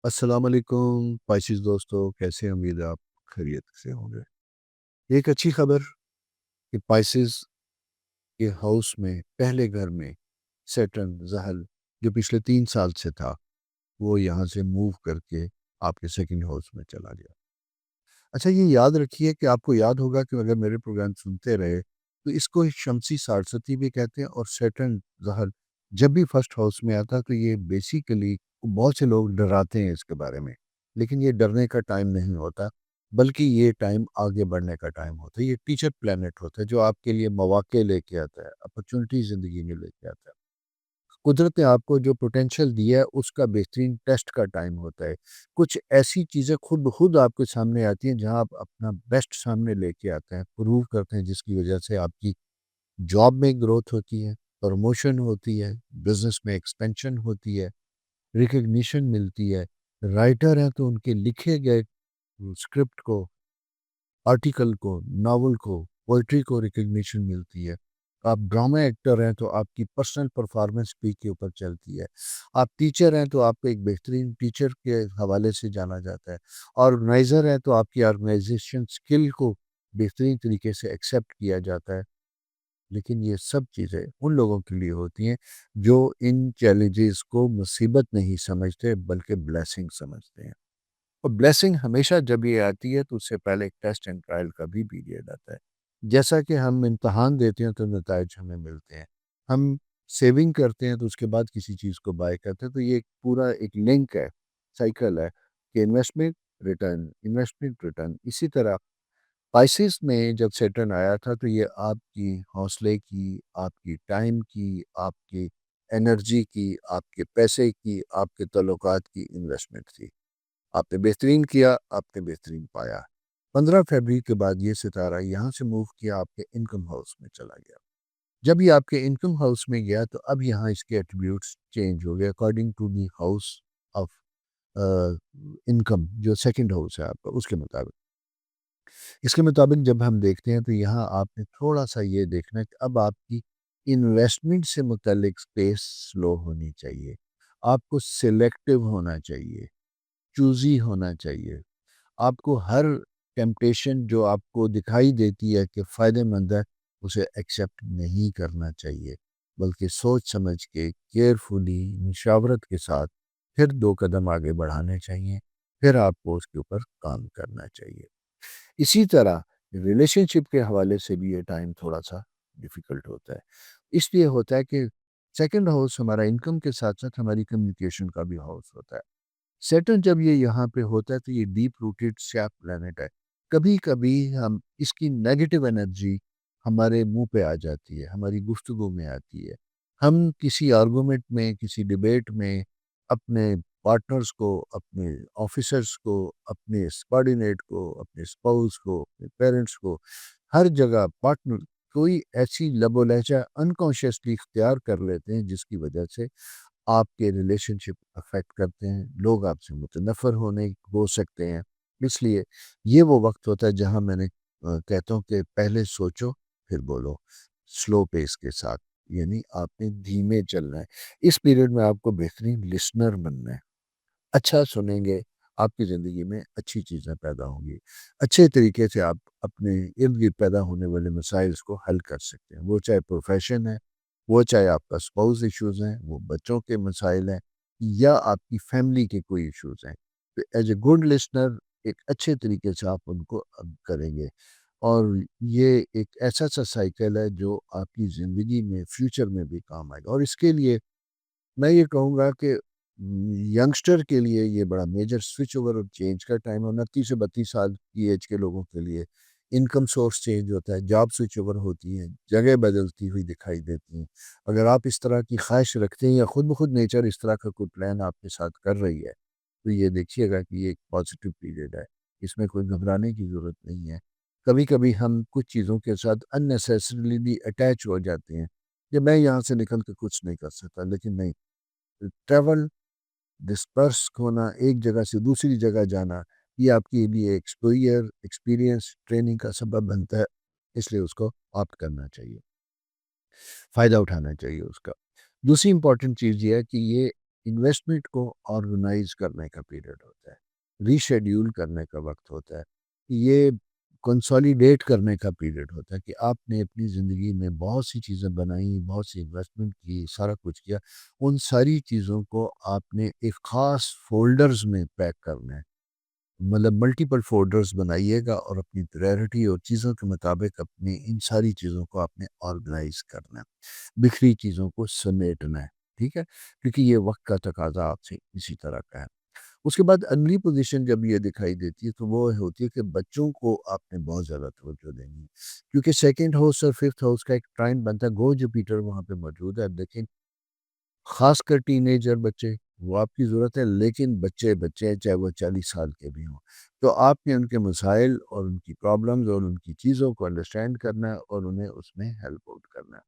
السلام علیکم پائسیز دوستو، کیسے ہیں؟ امید ہے آپ خیریت سے ہوں گے۔ ایک اچھی خبر کہ پائسیز کے ہاؤس میں پہلے گھر میں سیٹرن زحل جو پچھلے 3 سال سے تھا وہ یہاں سے موو کر کے آپ کے سیکنڈ ہاؤس میں چلا گیا۔ اچھا، یہ یاد رکھیے کہ آپ کو یاد ہوگا کہ اگر میرے پروگرام سنتے رہے تو اس کو ایک شمسی سارستی بھی کہتے ہیں، اور سیٹرن زحل جب بھی فرسٹ ہاؤس میں آتا تو یہ بیسیکلی بہت سے لوگ ڈراتے ہیں اس کے بارے میں، لیکن یہ ڈرنے کا ٹائم نہیں ہوتا، بلکہ یہ ٹائم آگے بڑھنے کا ٹائم ہوتا ہے۔ یہ ٹیچر پلانٹ ہوتا ہے جو آپ کے لیے مواقع لے کے آتا ہے، اپرچونٹی زندگی میں لے کے آتا ہے۔ قدرت نے آپ کو جو پوٹینشیل دیا ہے اس کا بہترین ٹیسٹ کا ٹائم ہوتا ہے۔ کچھ ایسی چیزیں خود بخود آپ کے سامنے آتی ہیں جہاں آپ اپنا بیسٹ سامنے لے کے آتے ہیں، پروو کرتے ہیں، جس کی وجہ سے آپ کی جاب میں گروتھ ہوتی ہے، پروموشن ہوتی ہے، بزنس میں ایکسپینشن ہوتی ہے، ریکگنیشن ملتی ہے۔ رائٹر ہیں تو ان کے لکھے گئے اسکرپٹ کو، آرٹیکل کو، ناول کو، پوئٹری کو ریکگنیشن ملتی ہے۔ آپ ڈرامہ ایکٹر ہیں تو آپ کی پرسنل پرفارمنس پی کے اوپر چلتی ہے۔ آپ ٹیچر ہیں تو آپ کو ایک بہترین ٹیچر کے حوالے سے جانا جاتا ہے۔ آرگنائزر ہیں تو آپ کی آرگنائزیشن سکل کو بہترین طریقے سے ایکسیپٹ کیا جاتا ہے۔ لیکن یہ سب چیزیں ان لوگوں کے لیے ہوتی ہیں جو ان چیلنجز کو مصیبت نہیں سمجھتے بلکہ بلیسنگ سمجھتے ہیں۔ اور بلیسنگ ہمیشہ جب یہ آتی ہے تو اس سے پہلے ایک ٹیسٹ اینڈ ٹرائل کا بھی پیریڈ آتا ہے۔ جیسا کہ ہم امتحان دیتے ہیں تو نتائج ہمیں ملتے ہیں، ہم سیونگ کرتے ہیں تو اس کے بعد کسی چیز کو بائی کرتے ہیں، تو یہ ایک پورا ایک لنک ہے، سائیکل ہے کہ انویسٹمنٹ ریٹرن۔ اسی طرح پائسس میں جب سیٹرن آیا تھا تو یہ آپ کی حوصلے کی، آپ کی ٹائم کی، آپ کی انرجی کی، آپ کے پیسے کی، آپ کے تعلقات کی انویسٹمنٹ تھی۔ آپ نے بہترین کیا، آپ نے بہترین پایا۔ 15 فروری کے بعد یہ ستارہ یہاں سے موو کیا، آپ کے انکم ہاؤس میں چلا گیا۔ جب یہ آپ کے انکم ہاؤس میں گیا تو اب یہاں اس کے ایٹریبیوٹس چینج ہو گئے according to the house of income, جو سیکنڈ ہاؤس ہے آپ کا، اس کے مطابق۔ اس کے مطابق جب ہم دیکھتے ہیں تو یہاں آپ نے تھوڑا سا یہ دیکھنا ہے کہ اب آپ کی انویسٹمنٹ سے متعلق سپیس سلو ہونی چاہیے، آپ کو سلیکٹیو ہونا چاہیے، چوزی ہونا چاہیے۔ آپ کو ہر ٹیمپٹیشن جو آپ کو دکھائی دیتی ہے کہ فائدہ مند ہے اسے ایکسیپٹ نہیں کرنا چاہیے، بلکہ سوچ سمجھ کے کیئرفلی مشاورت کے ساتھ پھر 2 قدم آگے بڑھانے چاہیے، پھر آپ کو اس کے اوپر کام کرنا چاہیے۔ اسی طرح ریلیشن شپ کے حوالے سے بھی یہ ٹائم تھوڑا سا ڈیفیکلٹ ہوتا ہے، اس لیے ہوتا ہے کہ سیکنڈ ہاؤس ہمارا انکم کے ساتھ ساتھ ہماری کمیونیکیشن کا بھی ہاؤس ہوتا ہے۔ سیٹرن جب یہ یہاں پہ ہوتا ہے تو یہ ڈیپ روٹیڈ شیپ پلانٹ ہے۔ کبھی کبھی ہم اس کی نیگیٹو انرجی ہمارے منہ پہ آ جاتی ہے، ہماری گفتگو میں آتی ہے۔ ہم کسی آرگومنٹ میں، کسی ڈیبیٹ میں اپنے پارٹنرز کو، اپنے آفیسرز کو، اپنے سبارڈینیٹ کو، اپنے اسپاؤس کو، اپنے پیرنٹس کو، ہر جگہ پارٹنر کوئی ایسی لب و لہجہ انکانشیسلی اختیار کر لیتے ہیں جس کی وجہ سے آپ کے ریلیشن شپ افیکٹ کرتے ہیں، لوگ آپ سے متنفر ہو سکتے ہیں۔ اس لیے یہ وہ وقت ہوتا ہے جہاں میں نے کہتا ہوں کہ پہلے سوچو پھر بولو، سلو پیس کے ساتھ، یعنی آپ نے دھیمے چلنا ہے۔ اس پیریڈ میں آپ کو بہترین لسنر بننا ہے، اچھا سنیں گے، آپ کی زندگی میں اچھی چیزیں پیدا ہوں گی، اچھے طریقے سے آپ اپنے ارد گرد پیدا ہونے والے مسائل کو حل کر سکتے ہیں، وہ چاہے پروفیشن ہے، وہ چاہے آپ کا اسپاؤس ایشوز ہیں، وہ بچوں کے مسائل ہیں، یا آپ کی فیملی کے کوئی ایشوز ہیں، تو ایز اے گڈ لسنر ایک اچھے طریقے سے آپ ان کو کریں گے۔ اور یہ ایک ایسا سا سائیکل ہے جو آپ کی زندگی میں فیوچر میں بھی کام آئے گا۔ اور اس کے لیے میں یہ کہوں گا کہ ینگسٹر کے لیے یہ بڑا میجر سوئچ اوور اور چینج کا ٹائم ہے۔ 29 سے 32 سال کی ایج کے لوگوں کے لیے انکم سورس چینج ہوتا ہے، جاب سوئچ اوور ہوتی ہیں، جگہ بدلتی ہوئی دکھائی دیتی ہیں۔ اگر آپ اس طرح کی خواہش رکھتے ہیں یا خود بخود نیچر اس طرح کا کوئی پلان آپ کے ساتھ کر رہی ہے تو یہ دیکھیے گا کہ یہ ایک پازیٹیو پیریڈ ہے، اس میں کوئی گھبرانے کی ضرورت نہیں ہے۔ کبھی کبھی ہم کچھ چیزوں کے ساتھ اننیسیسریلی اٹیچ ہو جاتے ہیں کہ میں یہاں سے نکل کے کچھ نہیں کر سکتا، لیکن نہیں، ٹریول، ڈسپرس ہونا، ایک جگہ سے دوسری جگہ جانا، یہ آپ کے لیے ایکسپیرینس ٹریننگ کا سبب بنتا ہے، اس لیے اس کو آپٹ کرنا چاہیے، فائدہ اٹھانا چاہیے اس کا۔ دوسری امپورٹنٹ چیز یہ ہے کہ یہ انویسٹمنٹ کو آرگنائز کرنے کا پیریڈ ہوتا ہے، ری شیڈیول کرنے کا وقت ہوتا ہے، یہ کنسالیڈیٹ کرنے کا پیریڈ ہوتا ہے کہ آپ نے اپنی زندگی میں بہت سی چیزیں بنائیں، بہت سی انویسٹمنٹ کی، سارا کچھ کیا، ان ساری چیزوں کو آپ نے ایک خاص فولڈرز میں پیک کرنا ہے، مطلب ملٹیپل فولڈرز بنائیے گا اور اپنی پریورٹی اور چیزوں کے مطابق اپنی ان ساری چیزوں کو آپ نے آرگنائز کرنا ہے، بکھری چیزوں کو سمیٹنا ہے، ٹھیک ہے، کیونکہ یہ وقت کا تقاضا آپ سے اسی طرح کا ہے۔ اس کے بعد اگلی پوزیشن جب یہ دکھائی دیتی ہے تو وہ ہوتی ہے کہ بچوں کو آپ نے بہت زیادہ توجہ دینی ہے، کیونکہ سیکنڈ ہاؤس اور ففتھ ہاؤس کا ایک ٹرائن بنتا ہے، گو جوپیٹر وہاں پہ موجود ہے، لیکن خاص کر ٹین ایجر بچے وہ آپ کی ضرورت ہے، لیکن بچے بچے ہیں، چاہے وہ 40 سال کے بھی ہوں، تو آپ نے ان کے مسائل اور ان کی پرابلمز اور ان کی چیزوں کو انڈرسٹینڈ کرنا ہے اور انہیں اس میں ہیلپ آؤٹ کرنا ہے۔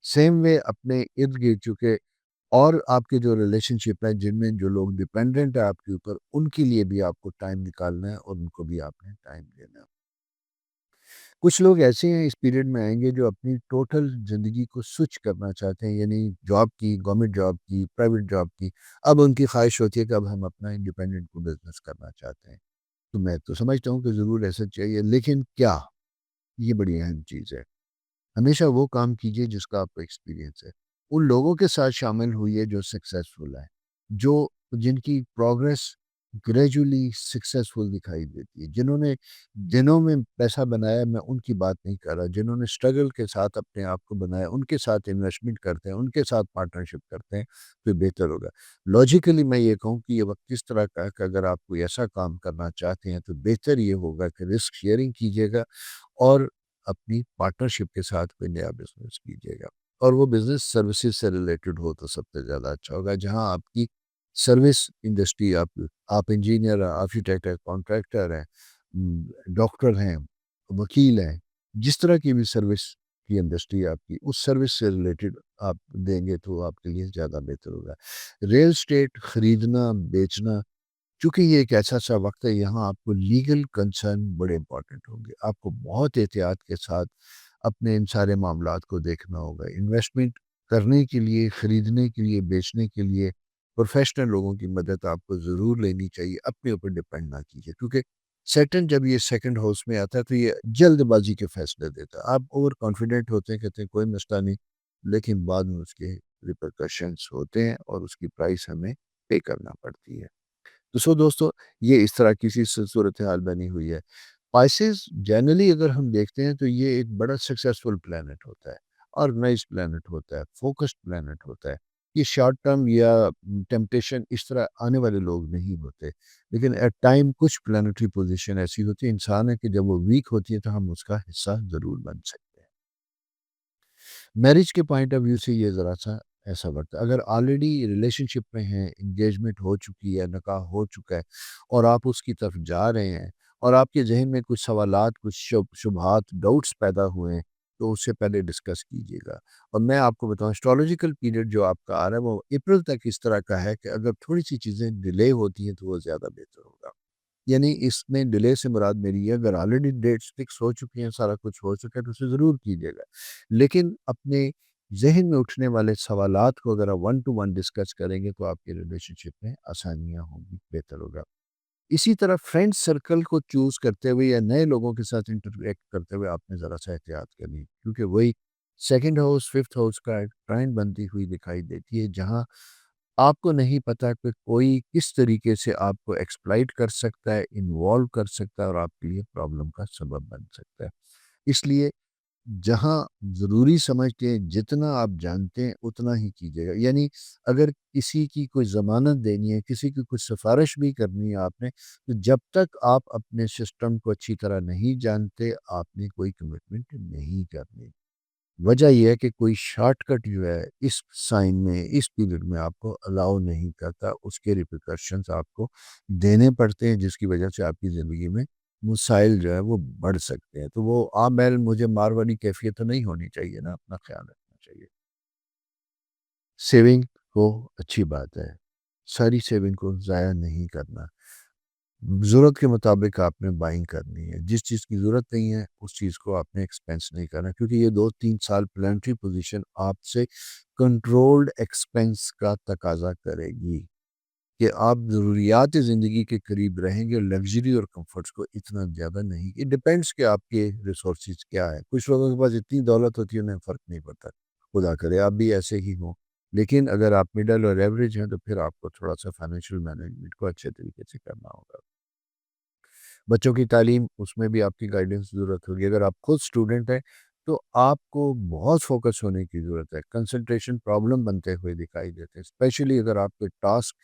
سیم وے اپنے ارد گرد چکے اور آپ کے جو ریلیشن شپ ہیں جن میں جو لوگ ڈپینڈنٹ ہیں آپ کے اوپر، ان کے لیے بھی آپ کو ٹائم نکالنا ہے اور ان کو بھی آپ نے ٹائم دینا ہے۔ کچھ لوگ ایسے ہیں اس پیریڈ میں آئیں گے جو اپنی ٹوٹل زندگی کو سوئچ کرنا چاہتے ہیں، یعنی جاب کی، گورنمنٹ جاب کی، پرائیویٹ جاب کی، اب ان کی خواہش ہوتی ہے کہ اب ہم اپنا انڈیپینڈنٹ کو بزنس کرنا چاہتے ہیں۔ تو میں تو سمجھتا ہوں کہ ضرور ایسا چاہیے، لیکن کیا؟ یہ بڑی اہم چیز ہے۔ ہمیشہ وہ کام کیجیے جس کا آپ کو ایکسپیرینس ہے، ان لوگوں کے ساتھ شامل ہوئیے جو سکسیسفل ہیں، جو جن کی پروگرس گریجولی سکسیسفل دکھائی دیتی ہے، جنہوں نے دنوں میں پیسہ بنایا، میں ان کی بات نہیں کر رہا، جنہوں نے اسٹرگل کے ساتھ اپنے آپ کو بنایا، ان کے ساتھ انویسٹمنٹ کرتے ہیں، ان کے ساتھ پارٹنرشپ کرتے ہیں، تو بہتر ہوگا۔ لاجیکلی میں یہ کہوں کہ یہ وقت کس طرح کا ہے کہ اگر آپ کوئی ایسا کام کرنا چاہتے ہیں تو بہتر یہ ہوگا کہ رسک شیئرنگ کیجیے گا اور اپنی پارٹنرشپ کے ساتھ کوئی نیا بزنس کیجیے گا، اور وہ بزنس سروسز سے ریلیٹڈ ہو تو سب سے زیادہ اچھا ہوگا، جہاں آپ کی سروس انڈسٹری، آپ انجینئر ہیں، آرکیٹیکٹ ہیں، کانٹریکٹر ہیں، ڈاکٹر ہیں، وکیل ہیں، جس طرح کی بھی سروس کی انڈسٹری آپ کی، اس سروس سے ریلیٹڈ آپ دیں گے تو آپ کے لیے زیادہ بہتر ہوگا۔ ریل اسٹیٹ خریدنا بیچنا، چونکہ یہ ایک ایسا سا وقت ہے، یہاں آپ کو لیگل کنسرن بڑے امپورٹنٹ ہوں گے، آپ کو بہت احتیاط کے ساتھ اپنے ان سارے معاملات کو دیکھنا ہوگا۔ انویسٹمنٹ کرنے کے لیے، خریدنے کے لیے، بیچنے کے لیے پروفیشنل لوگوں کی مدد آپ کو ضرور لینی چاہیے، اپنے اوپر ڈپینڈ نہ کیجیے، کیونکہ سیٹن جب یہ سیکنڈ ہاؤس میں آتا ہے تو یہ جلد بازی کے فیصلے دیتا ہے، آپ اوور کانفیڈنٹ ہوتے ہیں، کہتے ہیں کوئی مسئلہ نہیں، لیکن بعد میں اس کے ریپرکشنس ہوتے ہیں اور اس کی پرائس ہمیں پے کرنا پڑتی ہے۔ تو دوستو، یہ اس طرح کی صورتحال بنی ہوئی ہے۔ پائسز جنرلی اگر ہم دیکھتے ہیں تو یہ ایک بڑا سکسیسفل پلانٹ ہوتا ہے، آرگنائز پلانٹ ہوتا ہے، فوکسڈ پلانٹ ہوتا ہے۔ یہ شارٹ ٹرم یا ٹیمپٹیشن اس طرح آنے والے لوگ نہیں ہوتے، لیکن ایٹ ٹائم کچھ پلانٹری پوزیشن ایسی ہوتی ہے، انسان ہے کہ جب وہ ویک ہوتی ہے تو ہم اس کا حصہ ضرور بن سکتے ہیں۔ میرج کے پوائنٹ آف ویو سے یہ ذرا سا ایسا وقت ہے، اگر آلریڈی ریلیشن شپ میں ہیں، انگیجمنٹ ہو چکی ہے، نکاح ہو چکا ہے اور آپ اس کی طرف جا رہے ہیں اور آپ کے ذہن میں کچھ سوالات، کچھ شبہات، ڈاؤٹس پیدا ہوئے ہیں، تو اس سے پہلے ڈسکس کیجیے گا۔ اور میں آپ کو بتاؤں اسٹرالوجیکل پیریڈ جو آپ کا آ رہا ہے وہ اپریل تک اس طرح کا ہے کہ اگر تھوڑی سی چیزیں ڈیلے ہوتی ہیں تو وہ زیادہ بہتر ہوگا۔ یعنی اس میں ڈیلے سے مراد میری ہے، اگر آلریڈی ڈیٹس فکس ہو چکی ہیں، سارا کچھ ہو چکا ہے تو اسے ضرور کیجیے گا، لیکن اپنے ذہن میں اٹھنے والے سوالات کو اگر آپ ون ٹو ون ڈسکس کریں گے تو آپ کی ریلیشن شپ میں آسانیاں ہوں گی، بہتر ہوگا۔ اسی طرح فرینڈ سرکل کو چوز کرتے ہوئے یا نئے لوگوں کے ساتھ انٹریکٹ کرتے ہوئے آپ نے ذرا سا احتیاط کرنی ہے، کیونکہ وہی سیکنڈ ہاؤس ففتھ ہاؤس کا ایک ٹرائن بنتی ہوئی دکھائی دیتی ہے، جہاں آپ کو نہیں پتا کہ کوئی کس طریقے سے آپ کو ایکسپلائٹ کر سکتا ہے، انوالو کر سکتا ہے اور آپ کے لیے پرابلم کا سبب بن سکتا ہے۔ اس لیے جہاں ضروری سمجھتے ہیں، جتنا آپ جانتے ہیں اتنا ہی کیجیے گا، یعنی اگر کسی کی کوئی ضمانت دینی ہے، کسی کی کوئی سفارش بھی کرنی ہے آپ نے، تو جب تک آپ اپنے سسٹم کو اچھی طرح نہیں جانتے آپ نے کوئی کمٹمنٹ نہیں کرنی۔ وجہ یہ ہے کہ کوئی شارٹ کٹ جو ہے اس سائن میں، اس پیریڈ میں آپ کو الاؤ نہیں کرتا، اس کے ریپریکاشنز آپ کو دینے پڑتے ہیں، جس کی وجہ سے آپ کی زندگی میں مسائل جو ہے وہ بڑھ سکتے ہیں۔ تو وہ میل مجھے مار والی کیفیت تو نہیں ہونی چاہیے نا، اپنا خیال رکھنا چاہیے۔ سیونگ کو اچھی بات ہے، ساری سیونگ کو ضائع نہیں کرنا۔ ضرورت کے مطابق آپ نے بائنگ کرنی ہے. جس چیز کی ضرورت نہیں ہے اس چیز کو آپ نے ایکسپینس نہیں کرنا، کیونکہ یہ 2-3 سال پلانٹری پوزیشن آپ سے کنٹرولڈ ایکسپینس کا تقاضا کرے گی کہ آپ ضروریات زندگی کے قریب رہیں گے، لگژری اور کمفرٹس کو اتنا زیادہ نہیں. یہ ڈپینڈس کہ آپ کے ریسورسز کیا ہے. کچھ لوگوں کے پاس اتنی دولت ہوتی ہے انہیں فرق نہیں پڑتا، خدا کرے آپ بھی ایسے ہی ہوں. لیکن اگر آپ مڈل اور ایوریج ہیں تو پھر آپ کو تھوڑا سا فائنینشیل مینجمنٹ کو اچھے طریقے سے کرنا ہوگا. بچوں کی تعلیم، اس میں بھی آپ کی گائیڈنس ضرورت ہوگی. اگر آپ خود اسٹوڈنٹ ہیں تو آپ کو بہت فوکس ہونے کی ضرورت ہے. کنسنٹریشن پرابلم بنتے ہوئے دکھائی دیتے ہیں، اسپیشلی اگر آپ کے ٹاسک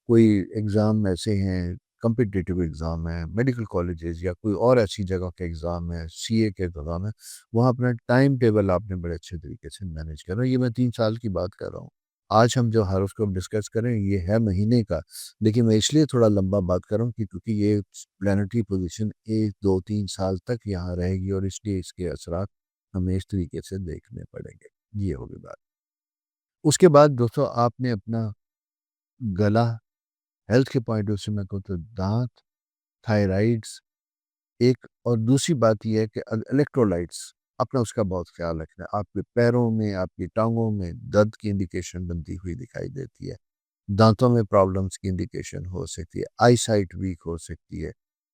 کوئی ایگزام ایسے ہیں، کمپٹیٹیو ایگزام ہے، میڈیکل کالجز یا کوئی اور ایسی جگہ کے ایگزام ہے، سی اے کے ایگزام ہے. وہاں اپنا ٹائم ٹیبل آپ نے بڑے اچھے طریقے سے مینیج کرنا. یہ میں 3 سال کی بات کر رہا ہوں. آج ہم جو ہر اس کو ڈسکس کریں یہ ہے مہینے کا، لیکن میں اس لیے تھوڑا لمبا بات کر رہا ہوں کہ کیونکہ یہ پلانٹری پوزیشن 1 2 3 سال تک یہاں رہے گی، اور اس لیے اس کے اثرات ہمیں اس طریقے سے دیکھنے پڑیں گے. یہ ہوگی بات. اس کے بعد دوستو آپ نے اپنا گلا، ہیلتھ کے پوائنٹ آف سے میں کہوں تو دانت، تھائرائڈس ایک، اور دوسری بات یہ ہے کہ الیکٹرولائٹس اپنا اس کا بہت خیال رکھنا ہے. آپ کے پیروں میں، آپ کی ٹانگوں میں درد کی انڈیکیشن بنتی ہوئی دکھائی دیتی ہے، دانتوں میں پرابلمس کی انڈیکیشن ہو سکتی ہے، آئی سائٹ ویک ہو سکتی ہے.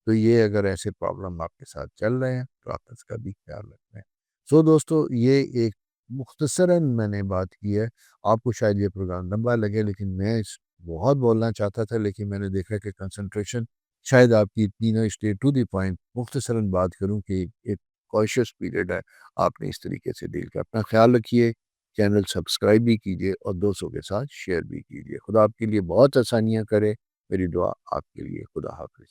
تو یہ اگر ایسے پرابلم آپ کے ساتھ چل رہے ہیں تو آپ اس کا بھی خیال رکھنا ہے. سو دوستو یہ ایک مختصراً میں نے بات کی ہے. آپ کو شاید یہ پروگرام لمبا لگے، لیکن میں اس بہت بولنا چاہتا تھا، لیکن میں نے دیکھا کہ کنسنٹریشن شاید آپ کی اتنی نہ، اسٹے ٹو دی پوائنٹ مختصراً بات کروں کہ ایک کوشش پیریڈ ہے. آپ نے اس طریقے سے ڈیل کر اپنا خیال رکھیے. چینل سبسکرائب بھی کیجیے اور دوستوں کے ساتھ شیئر بھی کیجیے. خدا آپ کے لیے بہت آسانیاں کرے. میری دعا آپ کے لیے. خدا حافظ.